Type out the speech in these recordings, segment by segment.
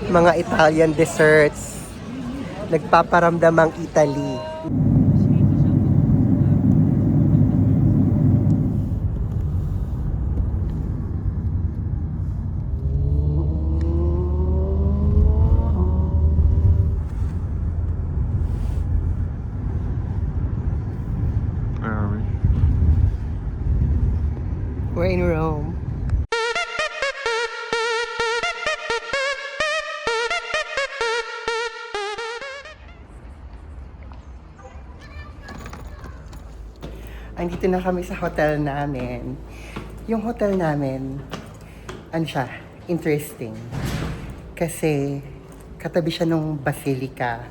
Mga Italian desserts. Nagpaparamdam ang Italy. Where are we? We're in Rome. Andito na kami sa hotel namin. Yung hotel namin, ano siya, interesting. Kasi katabi siya nung Basilica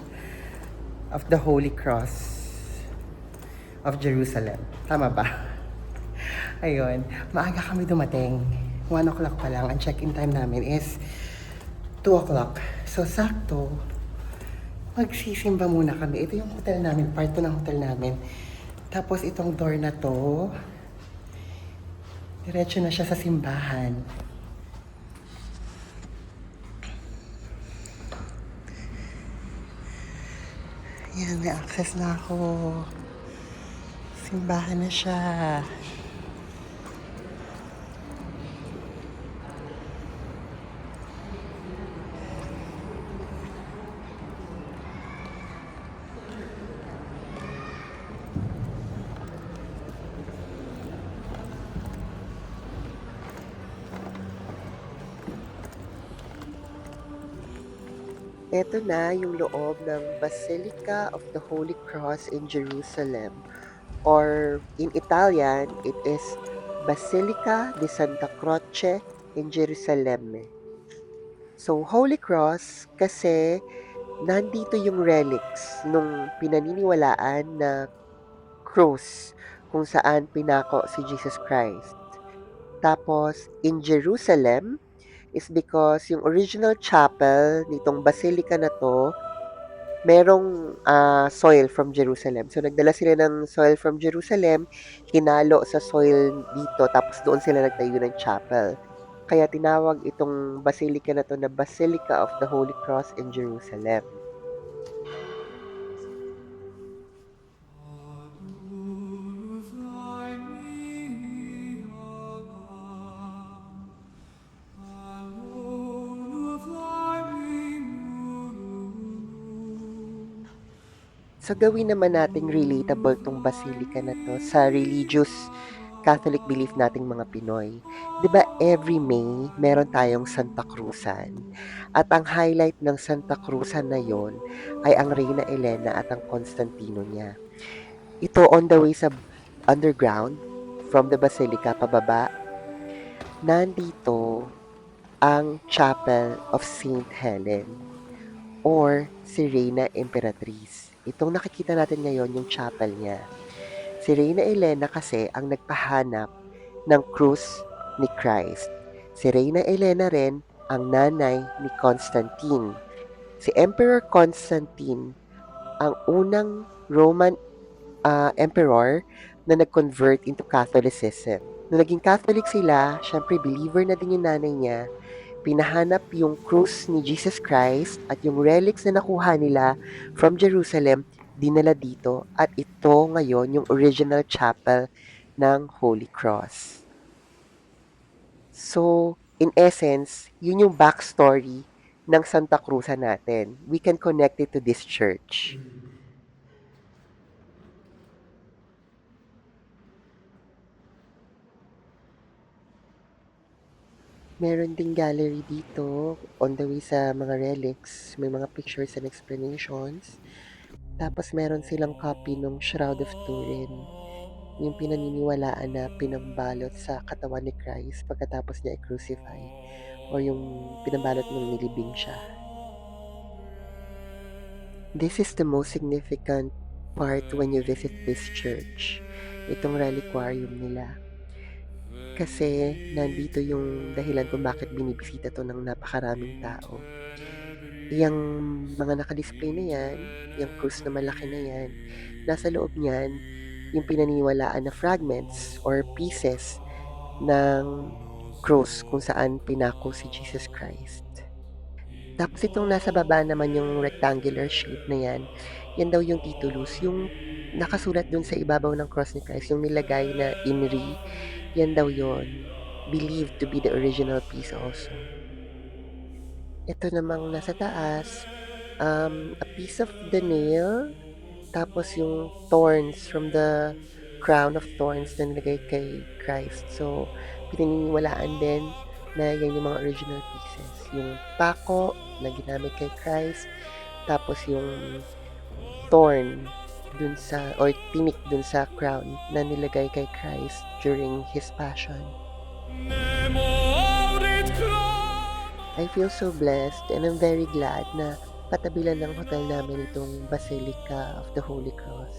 of the Holy Cross of Jerusalem. Tama ba? Ayun, maaga kami dumating. 1 o'clock pa lang. Ang check-in time namin is 2 o'clock. So, sakto, magsisimba muna kami. Ito yung hotel namin, part 2 ng hotel namin. Tapos itong door na to, diretso na siya sa simbahan. Yan, may access na ako. Simbahan na siya. Ito na yung loob ng Basilica of the Holy Cross in Jerusalem. Or in Italian, it is Basilica di Santa Croce in Jerusalem. So, Holy Cross kasi nandito yung relics nung pinaniniwalaan na cross kung saan pinako si Jesus Christ. Tapos, in Jerusalem is because yung original chapel nitong basilica na to, merong soil from Jerusalem. So, nagdala sila ng soil from Jerusalem, hinalo sa soil dito, tapos doon sila nagtayo ng chapel. Kaya tinawag itong basilica na to na Basilica of the Holy Cross in Jerusalem. So, gawin naman nating relatable tong basilica na to sa religious Catholic belief nating mga Pinoy. 'Di ba every May, meron tayong Santa Cruzan. At ang highlight ng Santa Cruzan na yon ay ang Reyna Elena at ang Constantino niya. Ito on the way sa underground, from the basilica pababa, nandito ang Chapel of Saint Helen or si Reyna Emperatriz. Itong nakikita natin ngayon yung chapel niya. Si Reyna Elena kasi ang nagpahanap ng krus ni Christ. Si Reyna Elena rin ang nanay ni Constantine. Si Emperor Constantine ang unang Roman emperor na nag-convert into Catholicism. Nung naging Catholic sila, syempre believer na din yung nanay niya, pinahanap yung krus ni Jesus Christ at yung relics na nakuha nila from Jerusalem, dinala dito. At ito ngayon yung original chapel ng Holy Cross. So, in essence, yun yung backstory ng Santa Cruz natin. We can connect it to this church. Meron ding gallery dito on the way sa mga relics. May mga pictures and explanations. Tapos meron silang copy ng Shroud of Turin. Yung pinaniniwalaan na pinambalot sa katawan ni Christ pagkatapos niya i-crucify. O yung pinambalot nung nilibing siya. This is the most significant part when you visit this church. Itong reliquarium nila. Kasi nandito yung dahilan kung bakit binibisita to ng napakaraming tao. Yung mga nakadisplay na yan, yung krus na malaki na yan, nasa loob niyan, yung pinaniniwalaan na fragments or pieces ng krus kung saan pinako si Jesus Christ. Tapos itong nasa baba naman yung rectangular shape na yan, yan daw yung titulus. Yung nakasulat dun sa ibabaw ng cross ni Christ, yung nilagay na INRI, yan daw yon. Believed to be the original piece also. Ito namang nasa taas, a piece of the nail, tapos yung thorns from the crown of thorns na nilagay kay Christ. So, pinaniniwalaan din na yan yung mga original pieces. Yung pako na ginamit kay Christ, tapos yung thorn dun sa, or tinik dun sa crown na nilagay kay Christ during His Passion. I feel so blessed and I'm very glad na patabi lang ng hotel namin itong Basilica of the Holy Cross.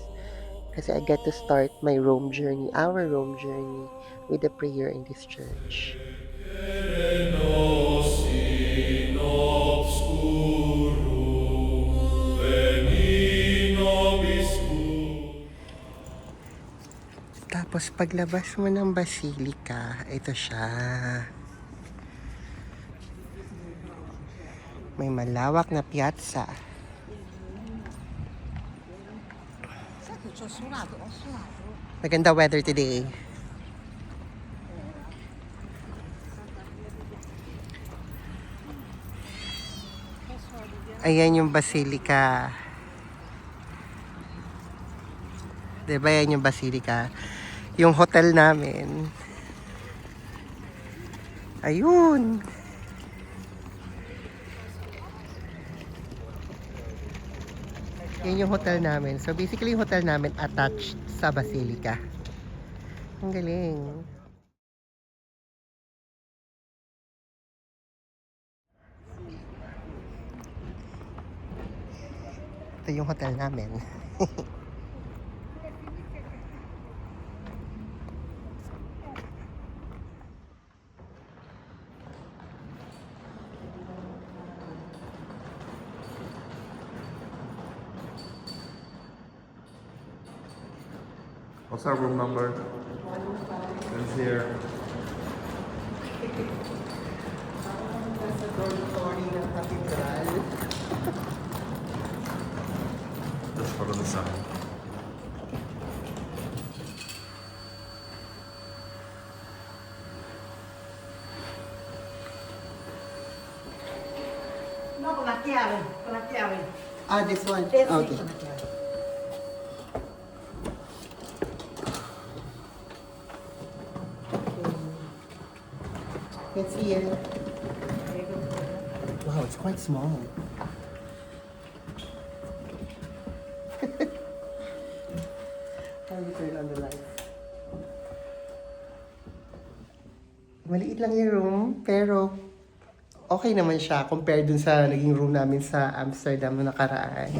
Kasi I get to start my Rome journey, our Rome journey, with a prayer in this church. Tapos paglabas mo ng Basilica, ito siya. May malawak na piazza. Maganda weather today. Ayan yung Basilica. Diba yan yung Basilica? Yung hotel namin. Ayun. Yan yung hotel namin. So basically yung hotel namin attached sa Basilica. Ang galing. Ito yung hotel namin. What's our room number? It's here. Nasa dormitory ng cathedral. Let's follow the sun. No, con la chiave, con la chiave. Ah, this one? Sì, Okay. con la chiave. Let's see it. Wow, it's quite small. How do you turn on the light? Maliit lang yung room, pero okay naman siya compared dun sa naging room namin sa Amsterdam na nakaraan.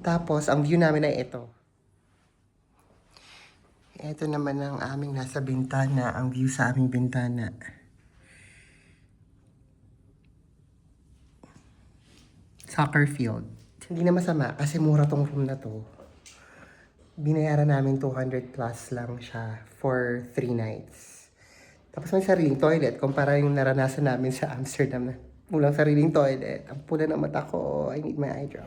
Tapos, ang view namin ay ito. Ito naman ang aming nasa bintana, ang view sa aming bintana. Soccer field. Hindi na masama kasi mura tong room na to. Binayaran namin 200 plus lang siya for 3 nights. Tapos may sariling toilet kumpara yung naranasan namin sa Amsterdam na walang sariling toilet. Ang pula ng mata ko, I need my eye drop.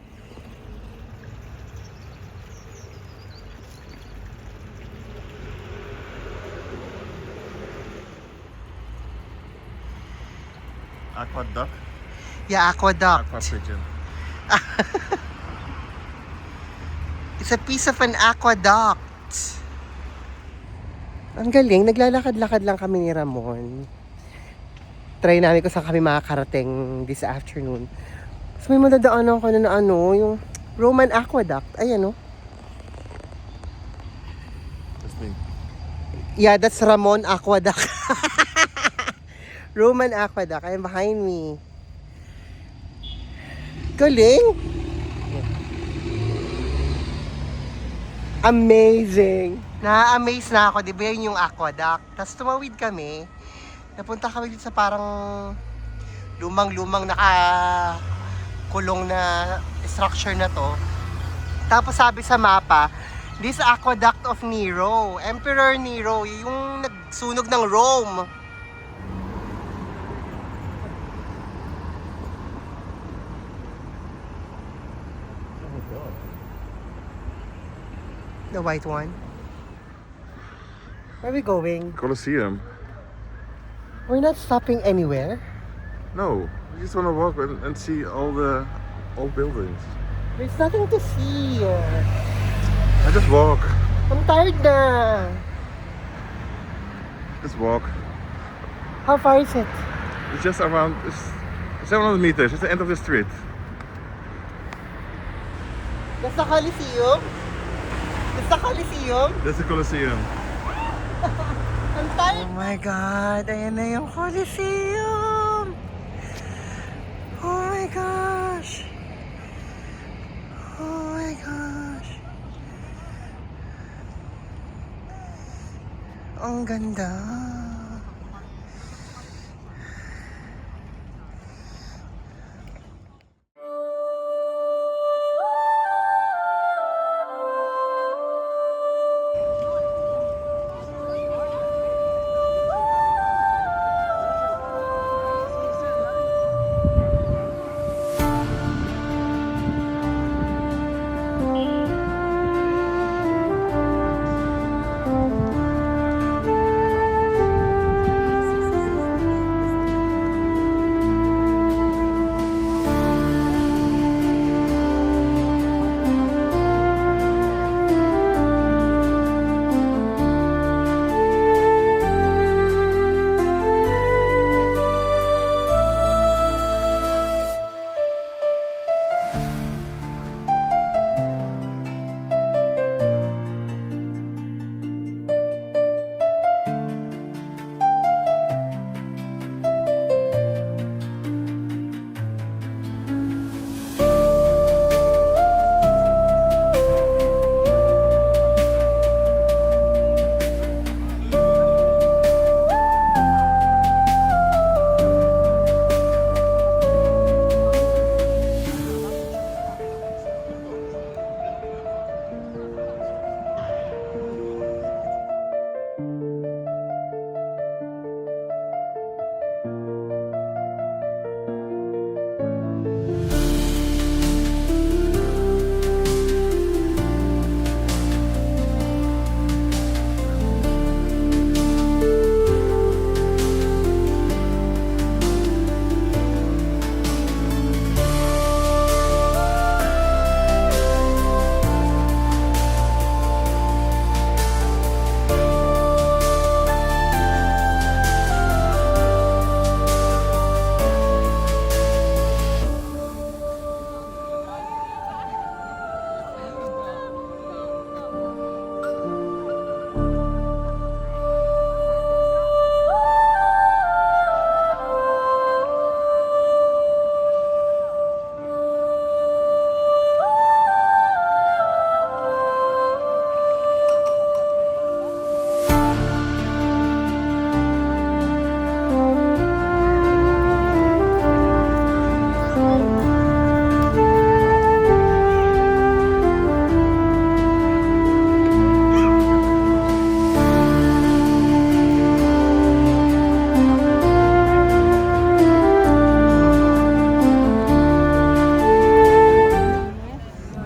Aqueduct? Yeah, aqueduct. Aqua pigeon. It's a piece of an aqueduct. Ang galing, naglalakad-lakad lang kami ni Ramon. Try namin kung saan kami makakarating this afternoon. So may madadaanan ko na ano, yung Roman Aqueduct. Ayan, no? That's me. Yeah, that's Ramon Aqueduct. Roman Aqueduct. Ayan behind me. Galing! Amazing! Na-amaze na ako, di ba yun yung aqueduct? Tapos tumawid kami. Napunta kami dito sa parang lumang-lumang nakakulong na structure na to. Tapos sabi sa mapa, this aqueduct of Nero, Emperor Nero, yung nagsunog ng Rome. The white one. Where are we going? Colosseum. We're not stopping anywhere. No, we just want to walk and see all the old buildings. There's nothing to see. I just walk. I'm tired na. Just walk. How far is it? It's just around 700 meters. It's the end of the street. That's the Coliseum? That's the Coliseum? That's the Colosseum. I'm tired. Oh my God, ayan na yung Coliseum. Oh my gosh. Oh my gosh. Ang ganda.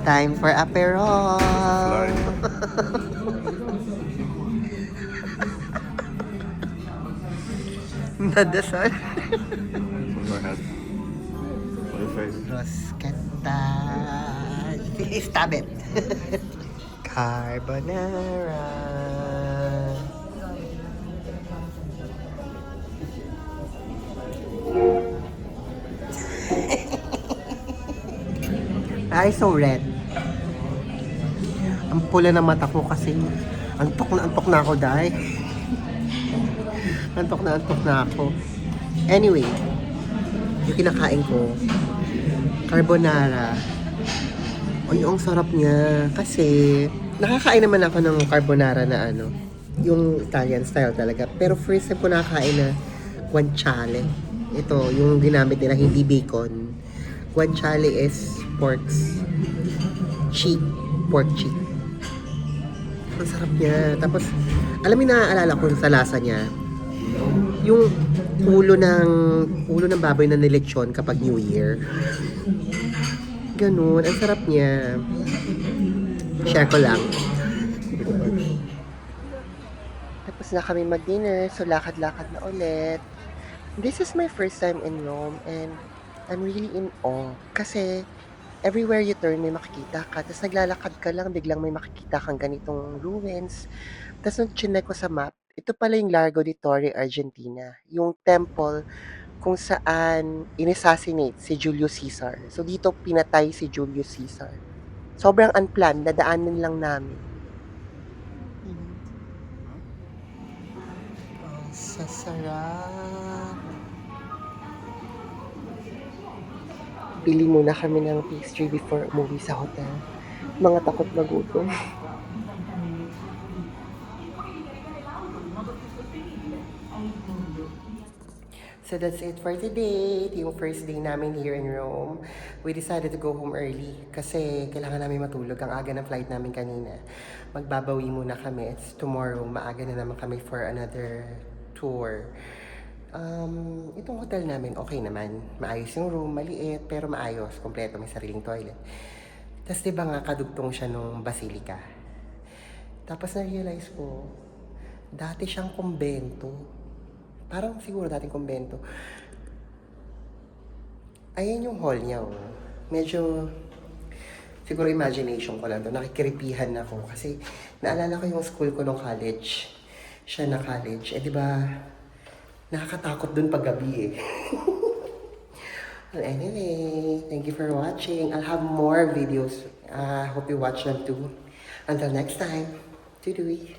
Time for Aperol. Fly. Nadasal. What's my head? On your face. Rosqueta. Stab it. Carbonara. Ay, so red. Ang pula ng mata ko kasi antok na ako, dahil. Antok na ako. Anyway, yung kinakain ko, carbonara. Ay, ang sarap niya. Kasi, nakakain naman ako ng carbonara na ano, yung Italian style talaga. Pero first time ko nakakain na guanciale. Ito, yung ginamit nila, hindi bacon. Guanciale is pork cheek. Ang sarap niya. Tapos, alam mo, naaalala ko sa lasa niya, yung ulo ng baboy na nilechon kapag New Year. Ganun, ang sarap niya. Share ko lang. Tapos na kami mag-dinner, so lakad-lakad na ulit. This is my first time in Rome and I'm really in awe. Kasi everywhere you turn may makikita ka. Tapos naglalakad ka lang, biglang may makikita kang ganitong ruins. Tapos nung chinek ko sa map, ito pala yung Largo de Torre, Argentina. Yung temple kung saan inassassinate si Julius Caesar. So dito pinatay si Julius Caesar. Sobrang unplanned, nadaanan lang namin. Ang sasarap. Bili muna kami ng pastry before umuwi sa hotel. Mga takot magutom. So that's it for today. Ito yung first day namin here in Rome. We decided to go home early kasi kailangan namin matulog. Ang aga ng flight namin kanina. Magbabawi muna kami. It's tomorrow. Maaga na naman kami for another tour. Itong hotel namin, okay naman. Maayos yung room, maliit, pero maayos. Kompleto, may sariling toilet. Tapos diba nga, kadugtong siya nung Basilica. Tapos na-realize ko, dati siyang kumbento. Parang siguro dating kumbento. Ayan yung hall niya, oh. Medyo, siguro imagination ko lang to. Nakikiripihan ako kasi naalala ko yung school ko nung college. Siya na college. Eh, di ba, nakakatakot dun pag gabi eh. Well, anyway, thank you for watching. I'll have more videos. Hope you watch them too. Until next time, tudoy!